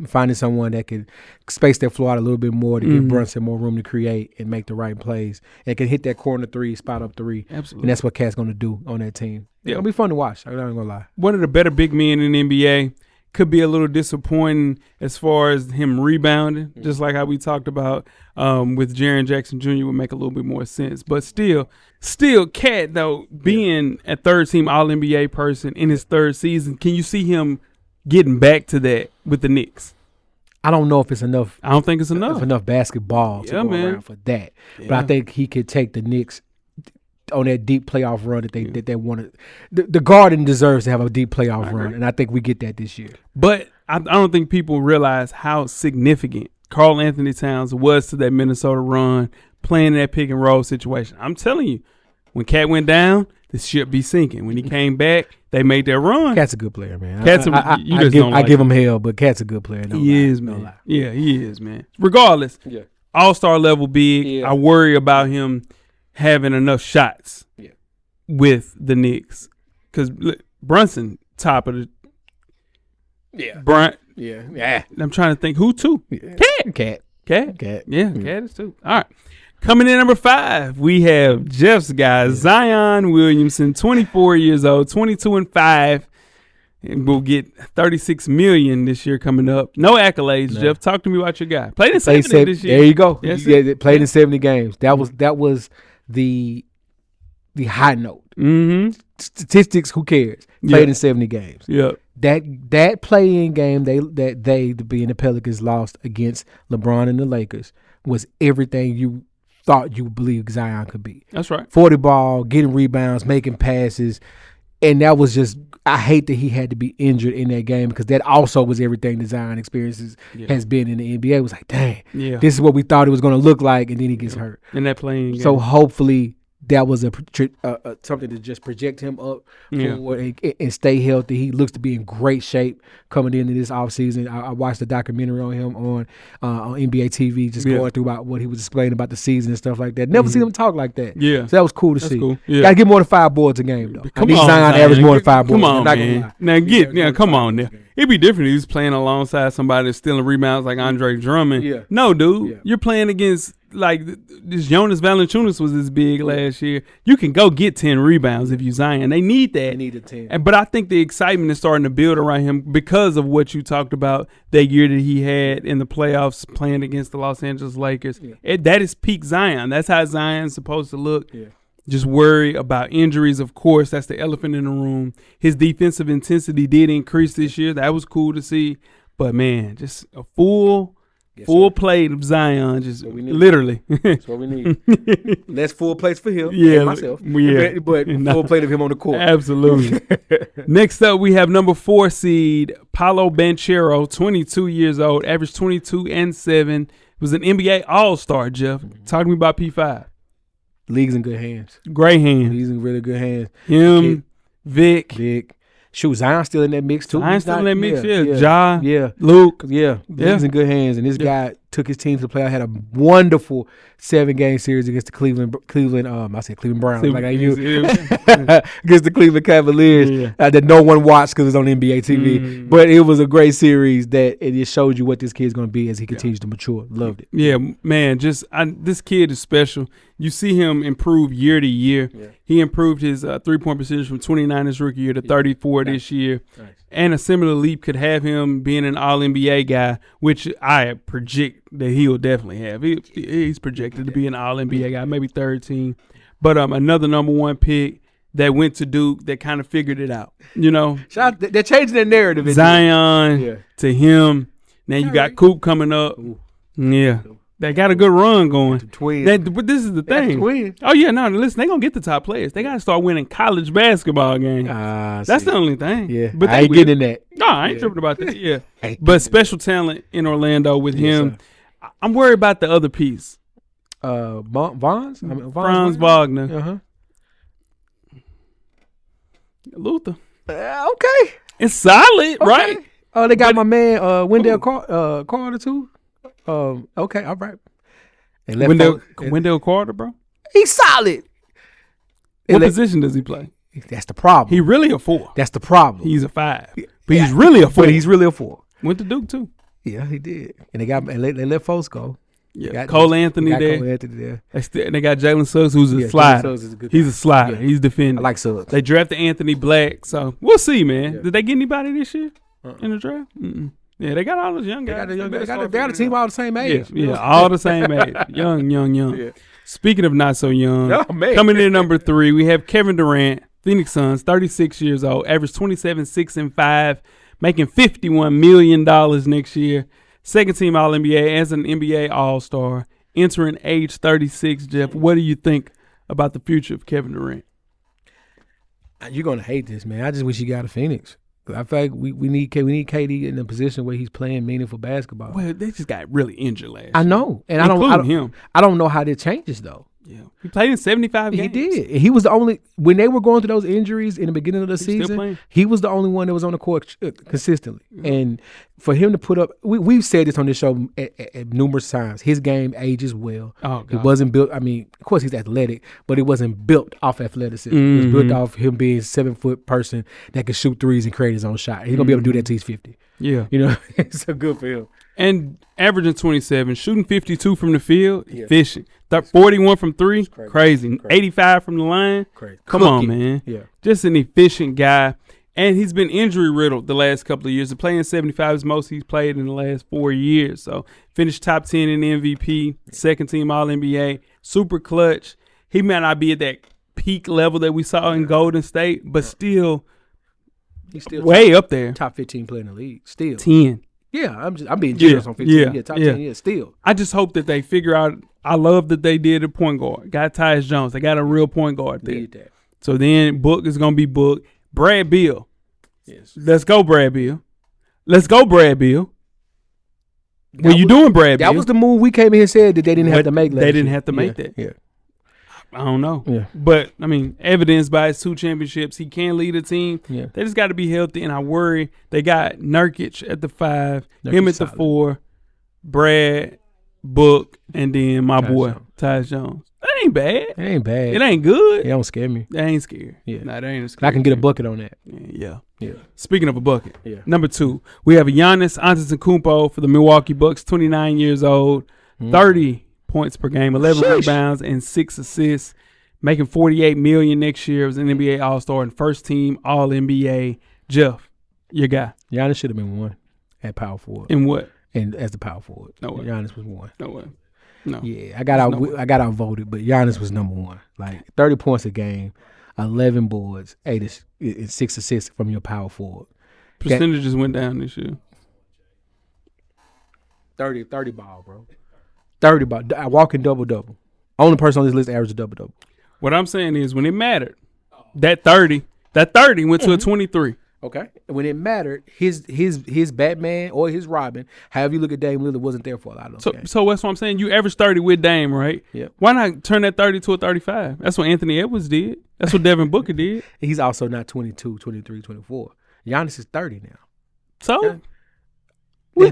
finding someone that could space their floor out a little bit more to give Brunson more room to create and make the right plays and can hit that corner 3, spot up 3. Absolutely, and that's what Cat's going to do on that team. Yeah, it'll be fun to watch. I'm not gonna lie. One of the better big men in the NBA. Could be a little disappointing as far as him rebounding, just like how we talked about with Jaren Jackson Jr. would make a little bit more sense. But still, Cat, though, being a third-team All-NBA person in his third season, can you see him getting back to that with the Knicks? I don't know if it's enough. I don't think it's enough. Enough basketball to go around for that. Yeah. But I think he could take the Knicks on that deep playoff run that they wanted. The Garden deserves to have a deep playoff run, and I think we get that this year. But I don't think people realize how significant Karl-Anthony Towns was to that Minnesota run, playing that pick and roll situation. I'm telling you, when Cat went down, the ship be sinking. When he came back, they made their run. Cat's a good player, man. I give him hell, but Cat's a good player. He is, man. Yeah, he is, man. Regardless, all-star level big. Yeah. I worry about him having enough shots with the Knicks. Because Brunson, top of the I'm trying to think who too. Cat. Yeah, Cat is too. All right. Coming in number 5, we have Jeff's guy, Zion Williamson, 24 years old, 22 and 5. And we'll get $36 million this year coming up. No accolades, Jeff. Talk to me about your guy. Played in 70 this year. There you go. Played in 70 games. That was the high note. Statistics, who cares? Played in 70 games. Yep. That play-in game they being the Pelicans lost against LeBron and the Lakers was everything you thought you believed Zion could be. That's right. 40 ball, getting rebounds, making passes, and that was just I hate that he had to be injured in that game because that also was everything that Zion experiences has been in the NBA. It was like, dang, this is what we thought it was going to look like, and then he gets hurt. In that playing game. So hopefully that was something to just project him up forward and stay healthy. He looks to be in great shape coming into this offseason. I watched the documentary on him on NBA TV, just going through about what he was explaining about the season and stuff like that. Never seen him talk like that. Yeah. So that was cool to see. Cool. Yeah. Got to get more than 5 boards a game, though. Come on, Zion average more than 5 boards. Come on, man. Now, come on now. It'd be different if he was playing alongside somebody that's stealing rebounds like Andre Drummond. Yeah. No, dude. You're playing against, like, this Jonas Valanciunas was this big last year. You can go get 10 rebounds if you Zion. They need that. They need the 10. But I think the excitement is starting to build around him because of what you talked about that year that he had in the playoffs playing against the Los Angeles Lakers. That is peak Zion. That's how Zion's supposed to look. Yeah. Just worry about injuries, of course. That's the elephant in the room. His defensive intensity did increase this year. That was cool to see. But, man, just a full plate of Zion, just literally. That's what we need. Less full plates for him and myself. Yeah. But full plate of him on the court. Absolutely. Next up, we have number 4 seed, Paolo Banchero, 22 years old, averaged 22 and 7. Was an NBA All-Star, Jeff. Talk to me about P5. League's in good hands. Great hands. He's in really good hands. Him, Vic. Shoot, Zion's still in that mix, too. Zion's still in that mix, Ja. Luke. Yeah. League's in good hands. And this guy took his team to the playoffs, had a wonderful 7-game series against the Cleveland Browns. Against the Cleveland Cavaliers that no one watched because it was on NBA TV. But it was a great series that it just showed you what this kid's going to be as he continues to mature. Loved it. Yeah, man, this kid is special. You see him improve year to year. Yeah. He improved his 3-point percentage from 29 his rookie year to 34 this year. Nice. And a similar leap could have him being an All-NBA guy, which I project that he'll definitely have. He's projected to be an All-NBA guy, maybe third team. But another number 1 pick that went to Duke that kind of figured it out, you know. They're changing their narrative. Zion to him. Now you got Coop coming up. Ooh. Yeah. They got a good run going. But this is the thing. Oh, yeah, no, listen, they're going to get the top players. They got to start winning college basketball games. That's the only thing. Yeah, but I ain't getting that. No, I ain't tripping about that. Yeah. But special talent in Orlando with him. Sir. I'm worried about the other piece. Franz Wagner. Uh-huh. Luther. Okay. It's solid, right? Oh, they got my man Wendell Carter, too. Okay, all right. Wendell Carter, bro. He's solid. What position does he play? That's the problem. He really a 4. That's the problem. He's a 5, but he's really a 4. But he's really a 4. Went to Duke too. Yeah, he did. And they let folks go. Yeah, Karl-Anthony there. They got Jalen Suggs, who's a slider. He's a slider. Yeah. He's defending. I like Suggs. They drafted Anthony Black, so we'll see, man. Yeah. Did they get anybody this year in the draft? Mm-mm. Yeah, they got all those young guys. They got a team all the same age. Yeah, all the same age. Young. Yeah. Speaking of not so young, coming in at number 3, we have Kevin Durant, Phoenix Suns, 36 years old, average 27, 6 and 5, making $51 million next year. Second team All-NBA as an NBA All-Star, entering age 36. Jeff, what do you think about the future of Kevin Durant? You're gonna hate this, man. I just wish he got a Phoenix. I feel like we need KD in a position where he's playing meaningful basketball. Well, they just got really injured last year. I know, and I don't know how that changes though. Yeah, he played in 75 games. He did. He was the only when they were going through those injuries in the beginning of the season. He was the only one that was on the court consistently, and for him to put up, we've said this on this show at numerous times. His game ages well. Oh, God. It wasn't built. I mean, of course he's athletic, but it wasn't built off athleticism. It was built off him being a 7-foot person that could shoot threes and create his own shot. He's gonna be able to do that till he's 50. Yeah, you know, it's so good for him. And averaging 27, shooting 52 from the field, efficient. 41 from 3, crazy. 85 from the line. Crazy. Come on, man. Yeah. Just an efficient guy. And he's been injury riddled the last couple of years. The playing 75 is most he's played in the last 4 years. So finished top 10 in MVP, second team All-NBA, super clutch. He might not be at that peak level that we saw in Golden State, but still he's still way up there. Top 15 player in the league. Still 10. Yeah, I'm being generous on 15. Yeah, top 10. Yeah, still. I just hope that they figure out. I love that they did a point guard. Got Tyus Jones. They got a real point guard there. Need that. So then Book is gonna be Book. Brad Beal. Yes. Let's go, Brad Beal. Let's go, Brad Beal. What you doing, Brad Beal? That was the move we came in here and said that they didn't have to make. They didn't have to make that. Yeah. I don't know. Yeah. But, I mean, evidenced by his 2 championships, he can lead a team. Yeah. They just got to be healthy, and I worry. They got Nurkic at the 5, him at the 4, Brad, Book, and then my boy, Tyus Jones. That ain't bad. It ain't bad. It ain't good. It don't scare me. That ain't scary. Yeah. Nah, that ain't scary. I can get a bucket on that. Yeah. Yeah. Speaking of a bucket, Yeah. number 2, we have Giannis Antetokounmpo for the Milwaukee Bucks, 29 years old, 30 points per game, 11 rebounds, and 6 assists, making $48 million next year. It was an NBA All-Star and first team All-NBA. Jeff, your guy. Giannis should have been 1 at power forward. In what? And as the power forward. No way. Giannis was 1. No way. No. Yeah, I got outvoted, but Giannis was number 1. Like 30 points a game, 11 boards, 8 and 6 assists from your power forward. Percentages went down this year. 30 ball, bro. 30 ball. I walk in double-double. Only person on this list averaged a double-double. What I'm saying is when it mattered, that 30 went to a 23. Okay. When it mattered, his Batman or his Robin, however you look at Dame Lillard, wasn't there for a lot of those games. So that's what I'm saying. You average 30 with Dame, right? Yep. Why not turn that 30 to a 35? That's what Anthony Edwards did. That's what Devin Booker did. He's also not 22, 23, 24. Giannis is 30 now. So Yeah.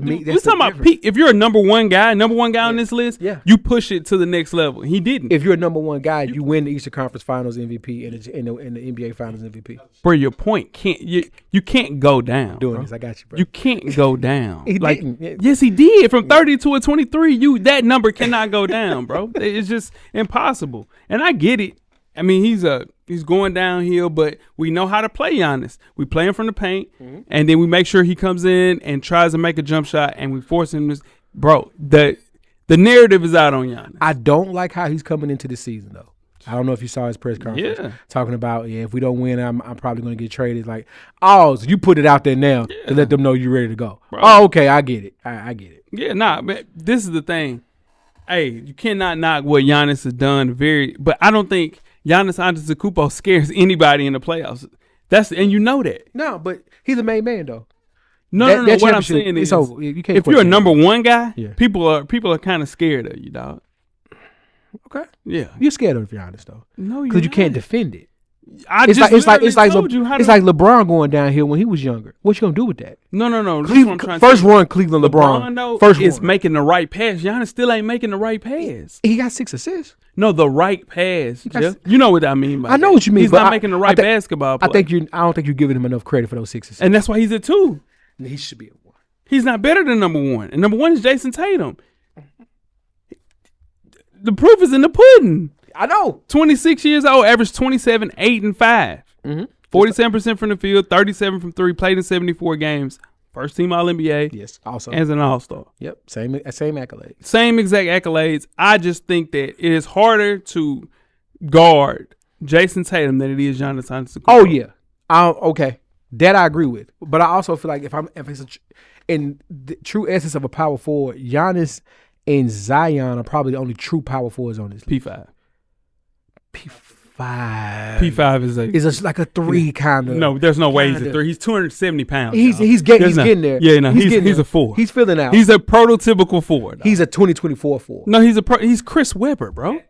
we That's talking about peak. If you're a number one guy on this list, Yeah. you push it to the next level. He didn't. If you're a number 1 guy, you win the Eastern Conference Finals MVP and the NBA Finals MVP. Bro, your point you can't go down. Doing bro. this, I got you, bro. You can't go down. He like, didn't. Yeah. Yes, he did. From 30 to a 23, that number cannot go down, bro. It's just impossible. And I get it. I mean, he's going downhill, but we know how to play Giannis. We play him from the paint, and then we make sure he comes in and tries to make a jump shot, and we force him to. Bro, the narrative is out on Giannis. I don't like how he's coming into the season, though. I don't know if you saw his press conference talking about, if we don't win, I'm probably going to get traded. Like, so you put it out there now to let them know you're ready to go. Bro. Oh, okay, I get it. I get it. Yeah, but this is the thing. Hey, you cannot knock what Giannis has done. But I don't think Giannis Antetokounmpo scares anybody in the playoffs. And you know that. No, but he's a main man, though. No. What I'm saying is, if you're a number 1 guy, people are kind of scared of you, dog. Okay. Yeah. You're scared of Giannis, though. No, because you can't defend it. It's like LeBron going downhill when he was younger. What you gonna do with that? No. First run, Cleveland LeBron. First is run. making the right pass. Giannis still ain't making the right pass. He got 6 assists. No, the right pass. Jeff. You know what I mean by I know what you mean. He's not making the right basketball play. I don't think you're giving him enough credit for those 6 assists. And that's why he's at 2. He should be at 1. He's not better than number 1. And number 1 is Jason Tatum. The proof is in the pudding. I know. 26 years old, averaged 27, 8, and 5. 47% from the field, 37 from 3, played in 74 games. First team All-NBA. Yes, also. As an All-Star. Yep, same accolade. Same exact accolades. I just think that it is harder to guard Jason Tatum than it is Giannis Antetokounmpo. Oh, yeah. Okay. That I agree with. But I also feel like if it's in the true essence of a power forward, Giannis and Zion are probably the only true power forwards on this list. P5. P5 is like a 3 kind of. No, there's no way he's a 3. He's 270 pounds. He's getting there. Yeah, no, he's a 4. He's filling out. He's a prototypical 4. He's a 2024 4. No, he's Chris Webber, bro.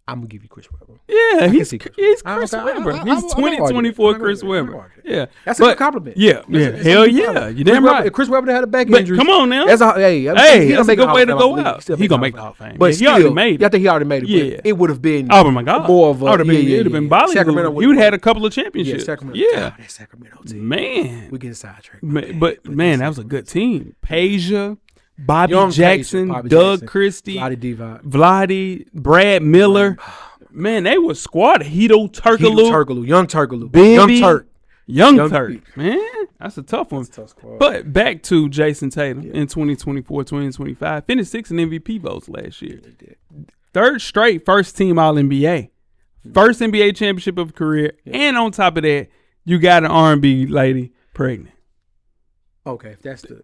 I'm gonna give you Chris Webber. Yeah, he's Chris Webber. He's 2024 Chris Webber. Yeah, that's a good compliment. Yeah, hell yeah. You damn right. If Chris Webber had a back injury, come on now. That's a good way to go out. He gonna make the Hall of Fame. But he already made it. I think he already made it. Yeah, it would have been. Oh my God, more of a. It would have been Bollywood. Sacramento. He would have had a couple of championships. Yeah, that Sacramento team. Man, we getting sidetracked. But man, that was a good team. Peja, Bobby Jackson, Doug Christie, Vlade, Brad Miller. Man, they was squad. Young Turkoglu. Young Turk. Man, that's a tough one. But back to Jason Tatum in 2024, 2025. Finished 6th in MVP votes last year. Third straight first team All-NBA. First NBA championship of career. And on top of that, you got an R&B lady pregnant. Okay, if that's the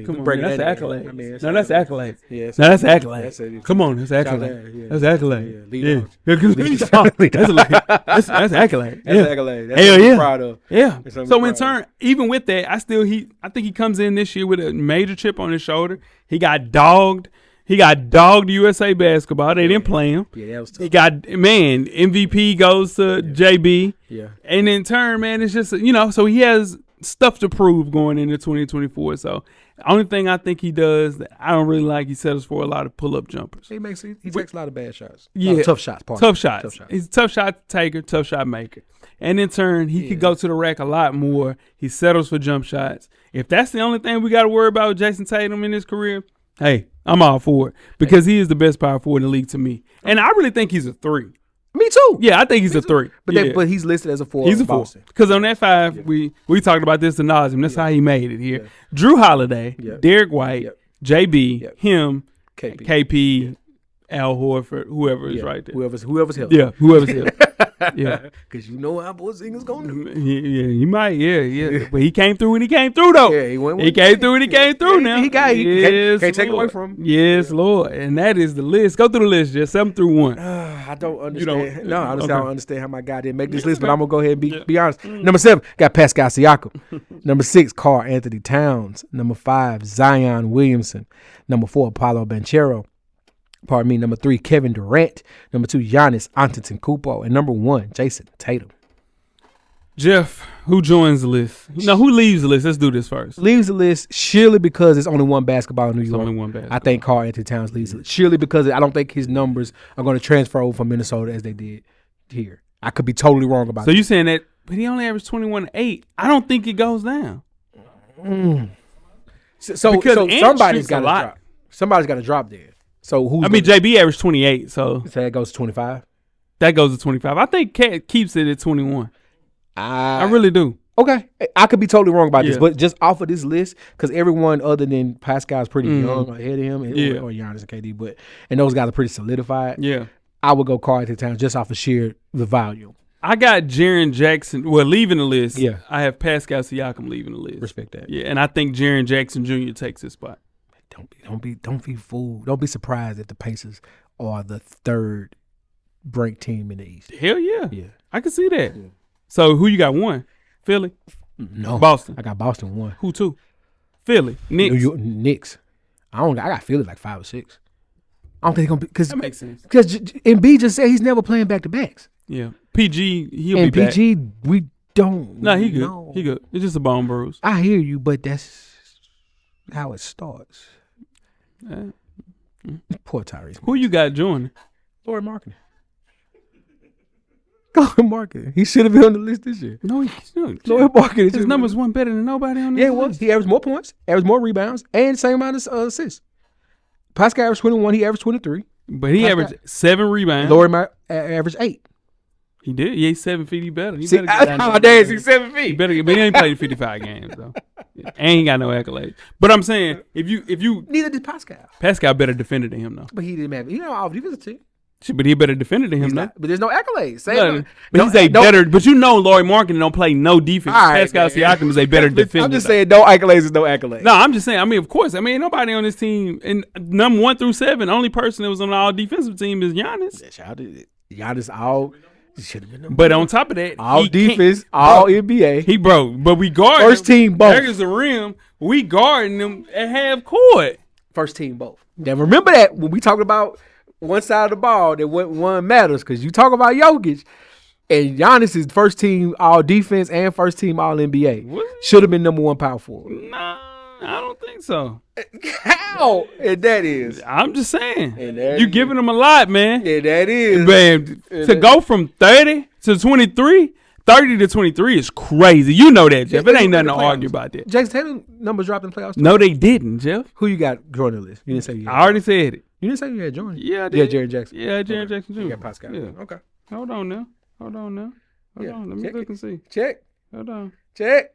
come on, man, that's accolade. I mean, That's accolade. Yeah, That's accolade. Come on, that's accolade. That's accolade. Yeah, that's accolade. That's accolade. That's Hell what yeah. I'm proud of. Yeah. That's what So I'm in proud turn, even with that, I think he comes in this year with a major chip on his shoulder. He got dogged. USA basketball. They didn't play him. Yeah, that was tough. He got, MVP goes to JB. Yeah. And in turn, man, it's just, so he has stuff to prove going into 2024. So the only thing I think he does that I don't really like, he settles for a lot of pull-up jumpers. He takes a lot of bad shots. Yeah. Tough shots. Tough shots. He's a tough shot taker, tough shot maker. And in turn, he could go to the rack a lot more. He settles for jump shots. If that's the only thing we got to worry about with Jason Tatum in his career, hey, I'm all for it because he is the best power forward in the league to me. And I really think he's a 3. Me too. Yeah, I think he's a 3. But he's listed as a 4. He's a 4. Because on that 5, we talked about this to nauseam. That's how he made it here. Drew Holiday, Derek White, JB, him, KP, Al Horford, whoever is right there. Whoever's help. Yeah, whoever's help. Yeah. Because you know how Porzingis going to do. Yeah, he might. Yeah. But he came through when he came through, though. Yeah, he came through when he came through now. He can't take away from him. Yes, Lord. And that is the list. Go through the list, just 7 through 1. I don't understand. I don't understand how my guy didn't make this list, but I'm going to go ahead and be honest. Number 7, got Pascal Siakam. Number 6, Karl-Anthony Towns. Number 5, Zion Williamson. Number 4, Paolo Banchero. Number 3, Kevin Durant. Number 2, Giannis Antetokounmpo. And number 1, Jason Tatum. Jeff, who joins the list? No, who leaves the list? Let's do this first. Leaves the list surely because there's only one basketball in New York. Only one basketball. I think Karl-Anthony Towns leaves the list. Surely because I don't think his numbers are going to transfer over from Minnesota as they did here. I could be totally wrong about that. So you saying that, but he only averaged 21-8. I don't think it goes down. So somebody's got to drop. Somebody's got to drop there. So JB averaged 28, so that goes to 25. That goes to 25. I think Cat keeps it at 21. I really do. Okay, I could be totally wrong about this, but just off of this list, because everyone other than Pascal is pretty young ahead of him, or Giannis and KD, and those guys are pretty solidified. Yeah, I would go Karl-Anthony Towns just off of sheer the volume. I got Jaren Jackson. Well, leaving the list. Yeah, I have Pascal Siakam leaving the list. Respect that. Yeah, and I think Jaren Jackson Jr. takes his spot. Don't be fooled. Don't be surprised if the Pacers are the 3rd ranked team in the East. Hell yeah. Yeah. I can see that. Yeah. So who you got 1? Philly? No. Boston. I got Boston 1. Who 2? Philly. Knicks. New York, Knicks. I got Philly like 5 or 6. I don't think they're gonna be because that makes sense. Because Embiid just said he's never playing back to backs. Yeah. PG, he'll and be back. PG, we don't. No, he good. know. He good. It's just a bone bruise. I hear you, but that's how it starts. Poor Tyrese. Who you got joining? Lauri Markkanen. Lauri Markkanen. He should have been on the list this year. No, Lauri Markkanen. His numbers weren't better than nobody on this Yeah, list. He averaged more points, averaged more rebounds, and same amount of assists. Pascal averaged 21. He averaged 23. But he averaged 7 rebounds. Lauri averaged 8. He did. He ain't 7 feet. He better. He See, better get nowadays he's 7 feet. He better. But he ain't played 55 games though. And he ain't got no accolades. But I'm saying if you neither did Pascal. Pascal better defender than him though. But he didn't have. He off defensive team. But he better defender than him though. But there's no accolades. But he's a better. But Lauri Markkanen don't play no defense. Right, Pascal Siakam is a better defender. I'm just saying no accolades is no accolades. No, I'm just saying. I mean, of course. I mean, nobody on this team and number 1 through 7. Only person that was on the all defensive team is Giannis. Giannis all. Should have been but on top of that, all defense, all NBA. He broke, but we guard first team both. There's the rim. We guarding them at half court. First team both. Now remember that when we talk about one side of the ball, that one matters because you talk about Jokic and Giannis is first team all defense and first team all NBA. Should have been number 1 power forward. Nah, I don't think so. How? And that is. I'm just saying. You giving them a lot, man. Yeah, that is. Man, to go from 30 to 23, 30 to 23 is crazy. You know that, Jeff. It ain't nothing to argue about that. Jason Tatum numbers dropped in the playoffs too. No, they didn't, Jeff. Who you got joining the list? You didn't say you had. I already said it. You didn't say you had Jordan. Yeah, I did. Yeah, Jaren Jackson. Yeah, Jaren Jackson Jr. You got Pascal. Yeah. Okay. Hold on now. Hold on. Let me look and see. Check. Hold on. Check.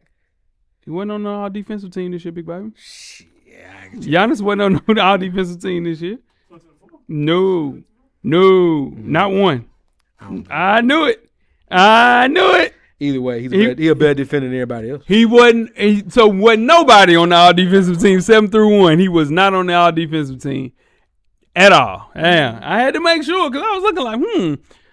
He wasn't on the all defensive team this year, big baby. Yeah. Giannis wasn't on the all defensive team this year. No, not one. I knew it. Either way, he a better defender than everybody else. He wasn't. So wasn't nobody on the all defensive team 7-1. He was not on the all defensive team at all. Yeah, I had to make sure because I was looking like,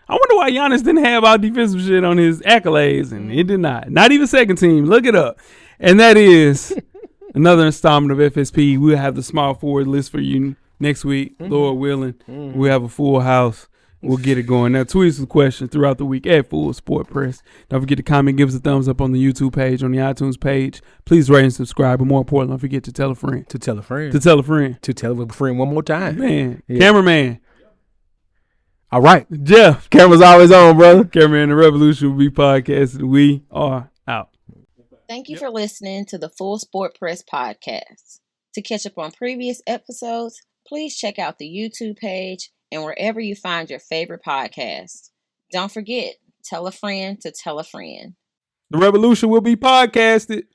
I wonder why Giannis didn't have all defensive shit on his accolades, and he did not. Not even second team. Look it up. And that is another installment of FSP. We'll have the small forward list for you next week, Lord willing. We'll have a full house. We'll get it going. Now, tweet us the question throughout the week at Full Sport Press. Don't forget to comment, give us a thumbs up on the YouTube page, on the iTunes page. Please rate and subscribe. But more importantly, don't forget to tell a friend. To tell a friend. To tell a friend. To tell a friend one more time. Man. Yeah. Cameraman. All right. Jeff. Camera's always on, brother. Cameraman, the Revolution will be podcasted. We are out. Thank you for listening to the Full Sport Press podcast. To catch up on previous episodes, please check out the YouTube page and wherever you find your favorite podcast. Don't forget, tell a friend to tell a friend. The Revolution will be podcasted.